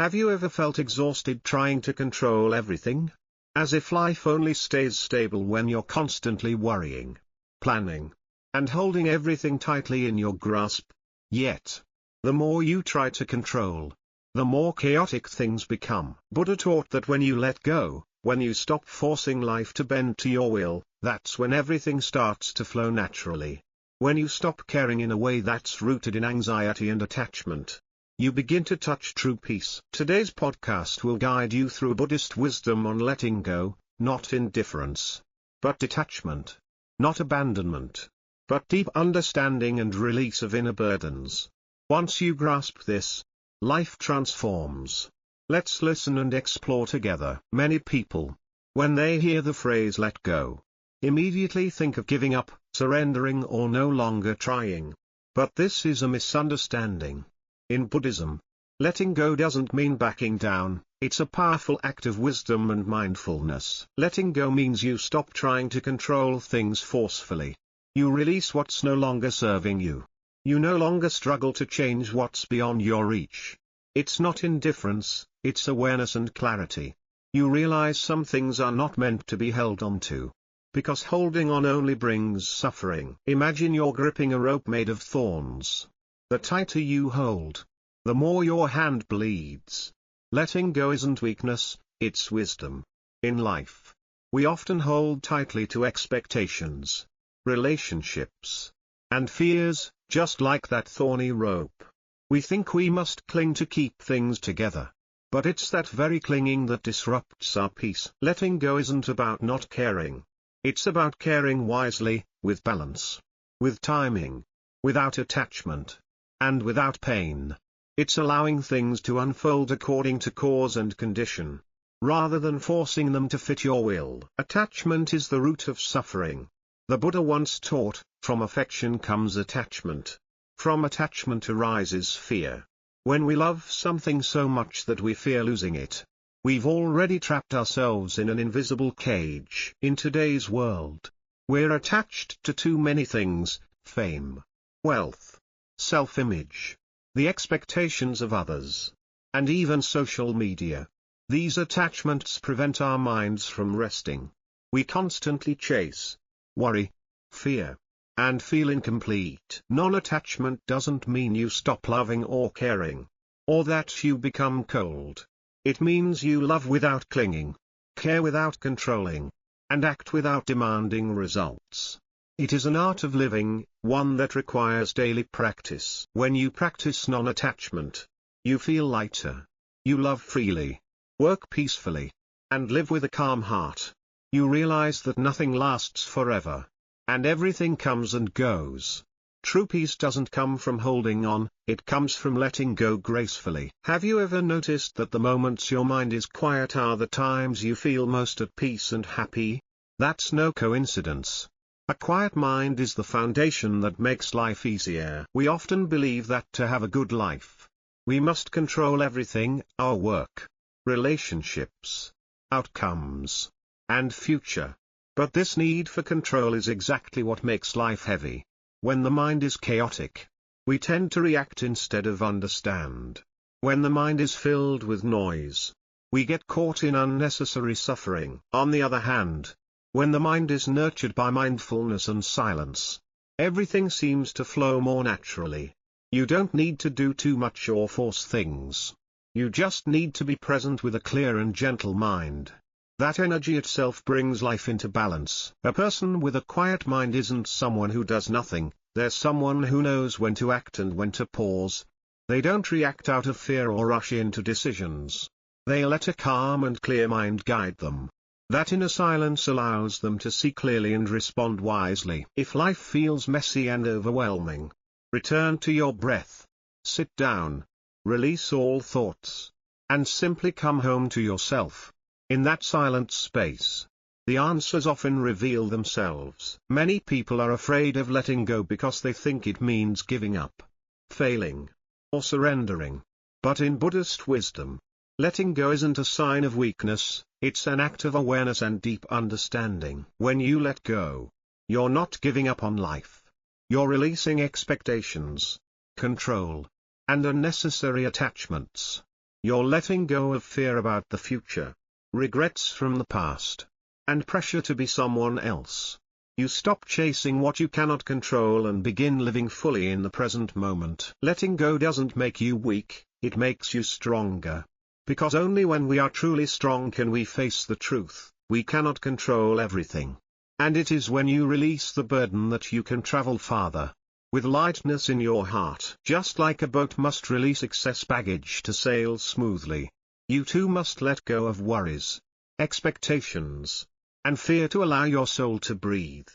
Have you ever felt exhausted trying to control everything? As if life only stays stable when you're constantly worrying, planning, and holding everything tightly in your grasp. Yet, the more you try to control, the more chaotic things become. Buddha taught that when you let go, when you stop forcing life to bend to your will, that's when everything starts to flow naturally. When you stop caring in a way that's rooted in anxiety and attachment, you begin to touch true peace. Today's podcast will guide you through Buddhist wisdom on letting go, not indifference, but detachment, not abandonment, but deep understanding and release of inner burdens. Once you grasp this, life transforms. Let's listen and explore together. Many people, when they hear the phrase let go, immediately think of giving up, surrendering or no longer trying. But this is a misunderstanding. In Buddhism, letting go doesn't mean backing down, it's a powerful act of wisdom and mindfulness. Letting go means you stop trying to control things forcefully. You release what's no longer serving you. You no longer struggle to change what's beyond your reach. It's not indifference, it's awareness and clarity. You realize some things are not meant to be held onto, because holding on only brings suffering. Imagine you're gripping a rope made of thorns. The tighter you hold, the more your hand bleeds. Letting go isn't weakness, it's wisdom. In life, we often hold tightly to expectations, relationships, and fears, just like that thorny rope. We think we must cling to keep things together. But it's that very clinging that disrupts our peace. Letting go isn't about not caring. It's about caring wisely, with balance, with timing, without attachment, and without pain. It's allowing things to unfold according to cause and condition, rather than forcing them to fit your will. Attachment is the root of suffering. The Buddha once taught, from affection comes attachment. From attachment arises fear. When we love something so much that we fear losing it, we've already trapped ourselves in an invisible cage. In today's world, we're attached to too many things: fame, wealth, self-image, the expectations of others, and even social media. These attachments prevent our minds from resting. We constantly chase, worry, fear, and feel incomplete. Non-attachment doesn't mean you stop loving or caring, or that you become cold. It means you love without clinging, care without controlling, and act without demanding results. It is an art of living, one that requires daily practice. When you practice non-attachment, you feel lighter. You love freely, work peacefully, and live with a calm heart. You realize that nothing lasts forever, and everything comes and goes. True peace doesn't come from holding on, it comes from letting go gracefully. Have you ever noticed that the moments your mind is quiet are the times you feel most at peace and happy? That's no coincidence. A quiet mind is the foundation that makes life easier. We often believe that to have a good life, we must control everything: our work, relationships, outcomes, and future. But this need for control is exactly what makes life heavy. When the mind is chaotic, we tend to react instead of understand. When the mind is filled with noise, we get caught in unnecessary suffering. On the other hand, when the mind is nurtured by mindfulness and silence, everything seems to flow more naturally. You don't need to do too much or force things. You just need to be present with a clear and gentle mind. That energy itself brings life into balance. A person with a quiet mind isn't someone who does nothing, they're someone who knows when to act and when to pause. They don't react out of fear or rush into decisions. They let a calm and clear mind guide them. That inner silence allows them to see clearly and respond wisely. If life feels messy and overwhelming, return to your breath. Sit down, release all thoughts, and simply come home to yourself. In that silent space, the answers often reveal themselves. Many people are afraid of letting go because they think it means giving up, failing, or surrendering. But in Buddhist wisdom, letting go isn't a sign of weakness, it's an act of awareness and deep understanding. When you let go, you're not giving up on life. You're releasing expectations, control, and unnecessary attachments. You're letting go of fear about the future, regrets from the past, and pressure to be someone else. You stop chasing what you cannot control and begin living fully in the present moment. Letting go doesn't make you weak, it makes you stronger. Because only when we are truly strong can we face the truth: we cannot control everything. And it is when you release the burden that you can travel farther, with lightness in your heart. Just like a boat must release excess baggage to sail smoothly, you too must let go of worries, expectations, and fear to allow your soul to breathe.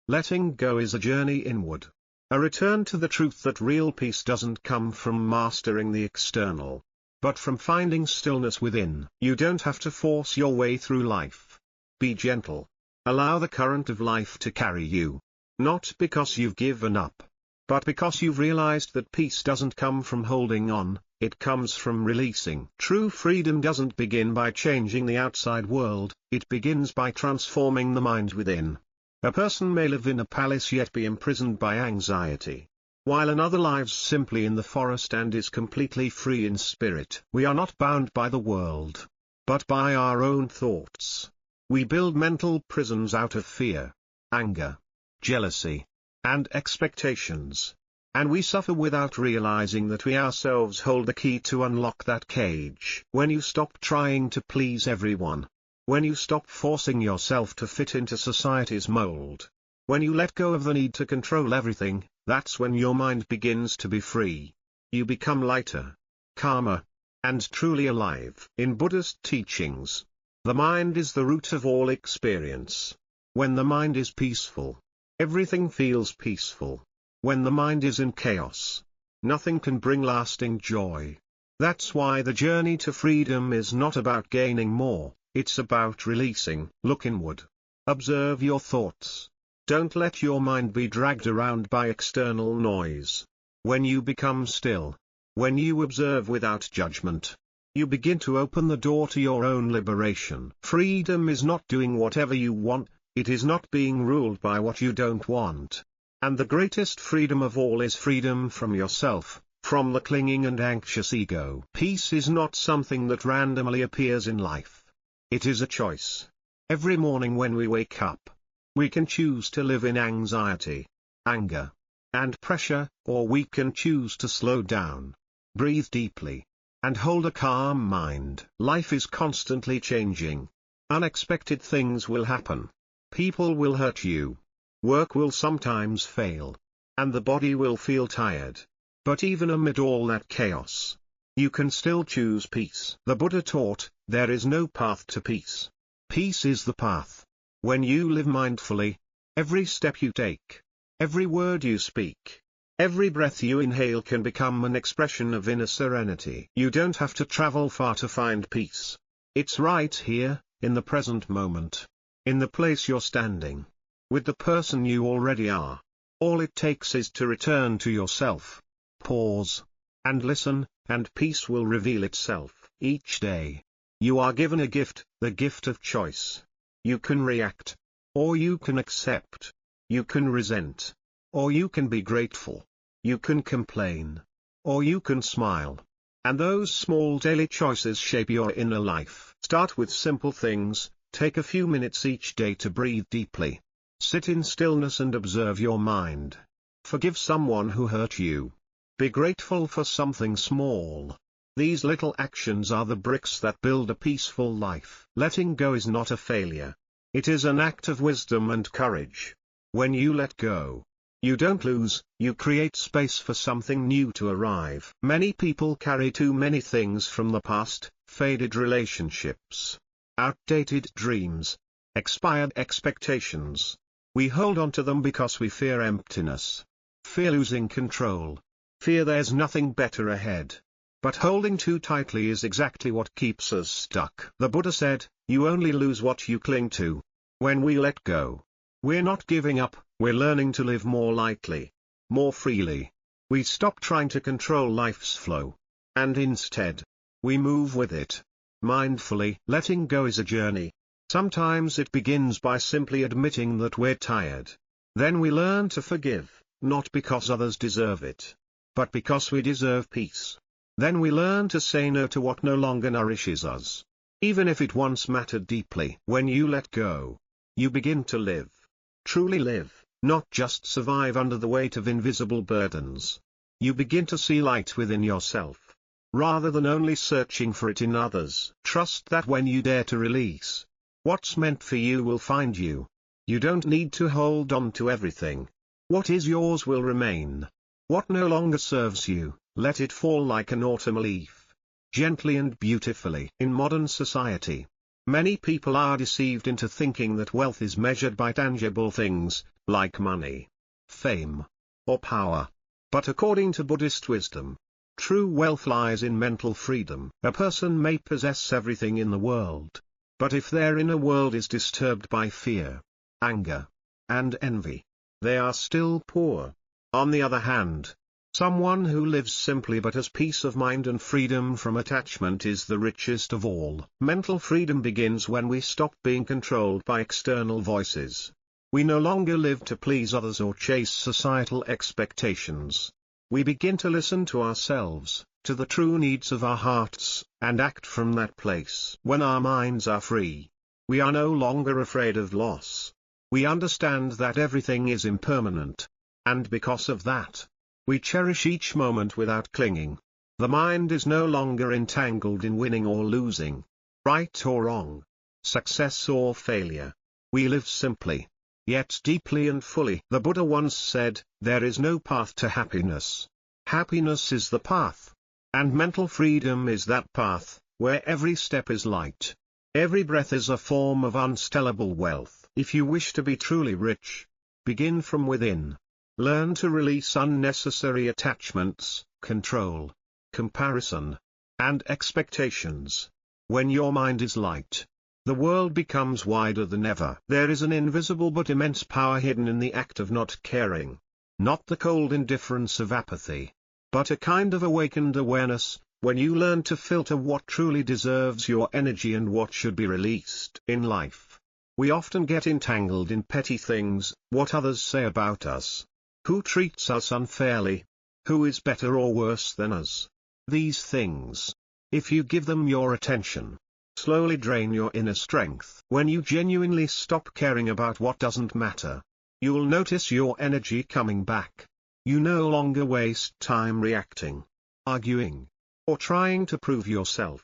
Letting go is a journey inward, a return to the truth that real peace doesn't come from mastering the external, but from finding stillness within. You don't have to force your way through life. Be gentle. Allow the current of life to carry you. Not because you've given up, but because you've realized that peace doesn't come from holding on, it comes from releasing. True freedom doesn't begin by changing the outside world, it begins by transforming the mind within. A person may live in a palace yet be imprisoned by anxiety, while another lives simply in the forest and is completely free in spirit. We are not bound by the world, but by our own thoughts. We build mental prisons out of fear, anger, jealousy, and expectations. And we suffer without realizing that we ourselves hold the key to unlock that cage. When you stop trying to please everyone, when you stop forcing yourself to fit into society's mold, when you let go of the need to control everything, that's when your mind begins to be free. You become lighter, calmer, and truly alive. In Buddhist teachings, the mind is the root of all experience. When the mind is peaceful, everything feels peaceful. When the mind is in chaos, nothing can bring lasting joy. That's why the journey to freedom is not about gaining more, it's about releasing. Look inward. Observe your thoughts. Don't let your mind be dragged around by external noise. When you become still, when you observe without judgment, you begin to open the door to your own liberation. Freedom is not doing whatever you want, it is not being ruled by what you don't want. And the greatest freedom of all is freedom from yourself, from the clinging and anxious ego. Peace is not something that randomly appears in life. It is a choice. Every morning when we wake up, we can choose to live in anxiety, anger, and pressure, or we can choose to slow down, breathe deeply, and hold a calm mind. Life is constantly changing. Unexpected things will happen. People will hurt you. Work will sometimes fail. And the body will feel tired. But even amid all that chaos, you can still choose peace. The Buddha taught, there is no path to peace. Peace is the path. When you live mindfully, every step you take, every word you speak, every breath you inhale can become an expression of inner serenity. You don't have to travel far to find peace. It's right here, in the present moment, in the place you're standing, with the person you already are. All it takes is to return to yourself, pause, and listen, and peace will reveal itself. Each day, you are given a gift, the gift of choice. You can react, or you can accept. You can resent, or you can be grateful. You can complain, or you can smile. And those small daily choices shape your inner life. Start with simple things. Take a few minutes each day to breathe deeply. Sit in stillness and observe your mind. Forgive someone who hurt you. Be grateful for something small. These little actions are the bricks that build a peaceful life. Letting go is not a failure. It is an act of wisdom and courage. When you let go, you don't lose, you create space for something new to arrive. Many people carry too many things from the past: faded relationships, outdated dreams, expired expectations. We hold on to them because we fear emptiness, fear losing control, fear there's nothing better ahead. But holding too tightly is exactly what keeps us stuck. The Buddha said, you only lose what you cling to. When we let go, we're not giving up, we're learning to live more lightly, more freely. We stop trying to control life's flow, and instead, we move with it. Mindfully. Letting go is a journey. Sometimes it begins by simply admitting that we're tired. Then we learn to forgive, not because others deserve it, but because we deserve peace. Then we learn to say no to what no longer nourishes us, even if it once mattered deeply. When you let go, you begin to live. Truly live, not just survive under the weight of invisible burdens. You begin to see light within yourself, rather than only searching for it in others. Trust that when you dare to release, what's meant for you will find you. You don't need to hold on to everything. What is yours will remain. What no longer serves you, let it fall like an autumn leaf, gently and beautifully. In modern society, many people are deceived into thinking that wealth is measured by tangible things, like money, fame, or power. But according to Buddhist wisdom, true wealth lies in mental freedom. A person may possess everything in the world, but if their inner world is disturbed by fear, anger, and envy, they are still poor. On the other hand, someone who lives simply but has peace of mind and freedom from attachment is the richest of all. Mental freedom begins when we stop being controlled by external voices. We no longer live to please others or chase societal expectations. We begin to listen to ourselves, to the true needs of our hearts, and act from that place. When our minds are free, we are no longer afraid of loss. We understand that everything is impermanent, and because of that, we cherish each moment without clinging. The mind is no longer entangled in winning or losing, right or wrong, success or failure. We live simply, yet deeply and fully. The Buddha once said, "There is no path to happiness. Happiness is the path. And mental freedom is that path, where every step is light. Every breath is a form of unstellable wealth." If you wish to be truly rich, begin from within. Learn to release unnecessary attachments, control, comparison, and expectations. When your mind is light, the world becomes wider than ever. There is an invisible but immense power hidden in the act of not caring. Not the cold indifference of apathy, but a kind of awakened awareness, when you learn to filter what truly deserves your energy and what should be released. In life, we often get entangled in petty things, what others say about us, who treats us unfairly, who is better or worse than us. These things, if you give them your attention, slowly drain your inner strength. When you genuinely stop caring about what doesn't matter, you'll notice your energy coming back. You no longer waste time reacting, arguing, or trying to prove yourself.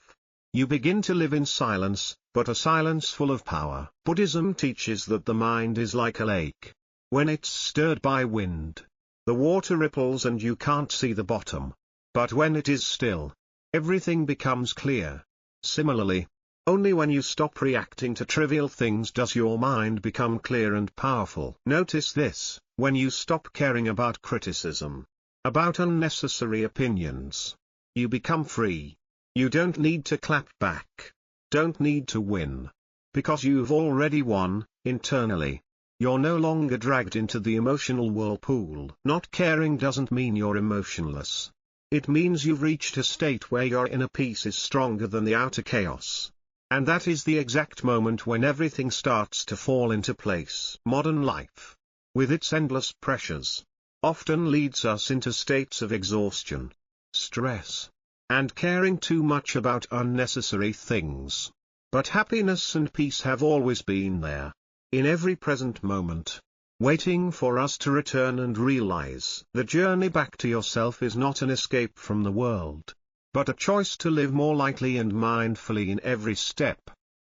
You begin to live in silence, but a silence full of power. Buddhism teaches that the mind is like a lake. When it's stirred by wind, the water ripples and you can't see the bottom. But when it is still, everything becomes clear. Similarly, only when you stop reacting to trivial things does your mind become clear and powerful. Notice this: when you stop caring about criticism, about unnecessary opinions, you become free. You don't need to clap back, don't need to win, because you've already won, internally. You're no longer dragged into the emotional whirlpool. Not caring doesn't mean you're emotionless. It means you've reached a state where your inner peace is stronger than the outer chaos. And that is the exact moment when everything starts to fall into place. Modern life, with its endless pressures, often leads us into states of exhaustion, stress, and caring too much about unnecessary things. But happiness and peace have always been there, in every present moment, waiting for us to return and realize. The journey back to yourself is not an escape from the world, but a choice to live more lightly and mindfully in every step.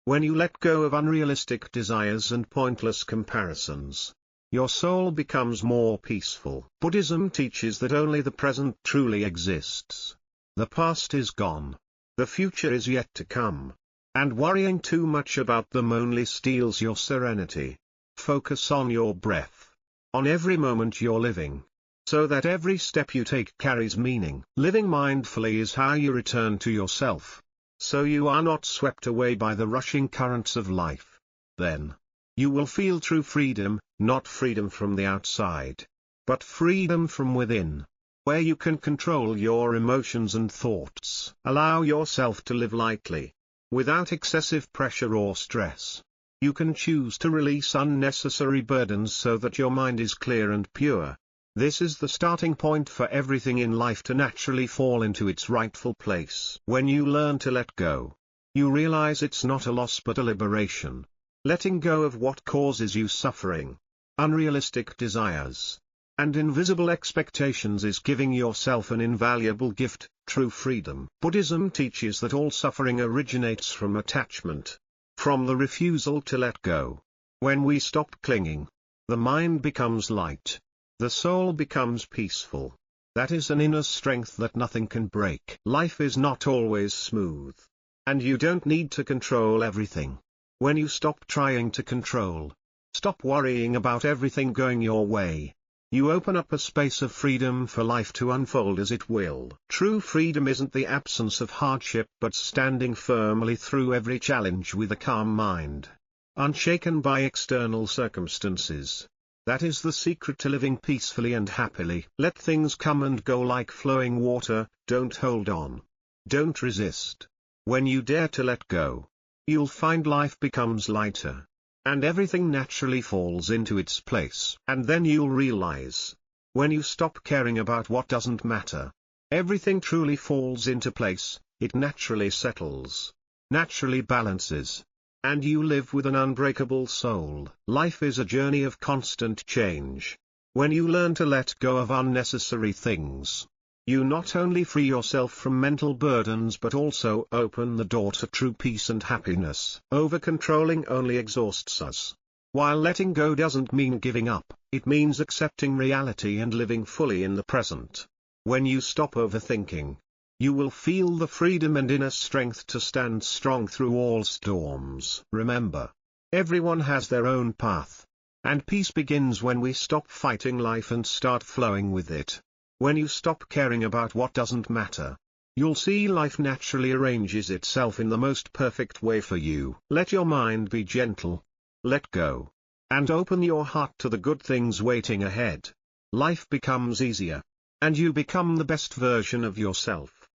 When you let go of unrealistic desires and pointless comparisons, your soul becomes more peaceful. Buddhism teaches that only the present truly exists. The past is gone. The future is yet to come. And worrying too much about them only steals your serenity. Focus on your breath, on every moment you're living, so that every step you take carries meaning. Living mindfully is how you return to yourself, so you are not swept away by the rushing currents of life. Then, you will feel true freedom, not freedom from the outside, but freedom from within, where you can control your emotions and thoughts. Allow yourself to live lightly, without excessive pressure or stress. You can choose to release unnecessary burdens so that your mind is clear and pure. This is the starting point for everything in life to naturally fall into its rightful place. When you learn to let go, you realize it's not a loss but a liberation. Letting go of what causes you suffering, unrealistic desires, and invisible expectations is giving yourself an invaluable gift, true freedom. Buddhism teaches that all suffering originates from attachment, from the refusal to let go. When we stop clinging, the mind becomes light. The soul becomes peaceful. That is an inner strength that nothing can break. Life is not always smooth, and you don't need to control everything. When you stop trying to control, stop worrying about everything going your way, you open up a space of freedom for life to unfold as it will. True freedom isn't the absence of hardship but standing firmly through every challenge with a calm mind, unshaken by external circumstances. That is the secret to living peacefully and happily. Let things come and go like flowing water, don't hold on. Don't resist. When you dare to let go, you'll find life becomes lighter, and everything naturally falls into its place. And then you'll realize, when you stop caring about what doesn't matter, everything truly falls into place, it naturally settles, naturally balances, and you live with an unbreakable soul. Life is a journey of constant change. When you learn to let go of unnecessary things, you not only free yourself from mental burdens but also open the door to true peace and happiness. Over-controlling only exhausts us. While letting go doesn't mean giving up, it means accepting reality and living fully in the present. When you stop overthinking, you will feel the freedom and inner strength to stand strong through all storms. Remember, everyone has their own path, and peace begins when we stop fighting life and start flowing with it. When you stop caring about what doesn't matter, you'll see life naturally arranges itself in the most perfect way for you. Let your mind be gentle, let go, and open your heart to the good things waiting ahead. Life becomes easier, and you become the best version of yourself.